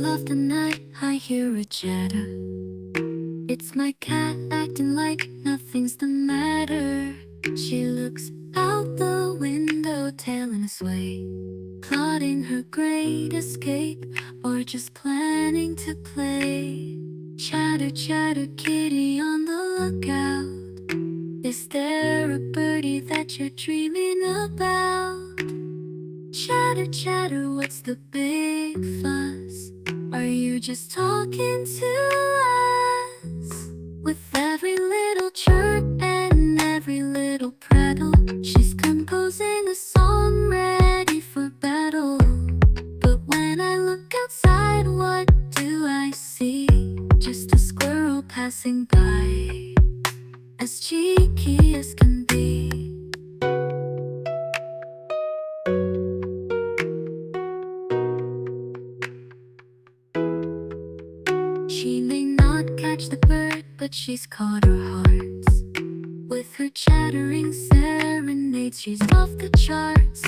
of the night, I hear a chatter. It's my cat acting like nothing's the matter. She looks out the window, tail in a sway, plotting her great escape, or just planning to play. Chatter, chatter, kitty on the lookout. Is there a birdie that you're dreaming about? Chatter, chatter, what's the big fuss? Are you just talking to us? With every little chirp and every little prattle, she's composing a song ready for battle. But when I look outside, what do I see? Just a squirrel passing by, as cheeky as can be. She may not catch the bird, but she's caught our hearts. With her chattering serenades, she's off the charts.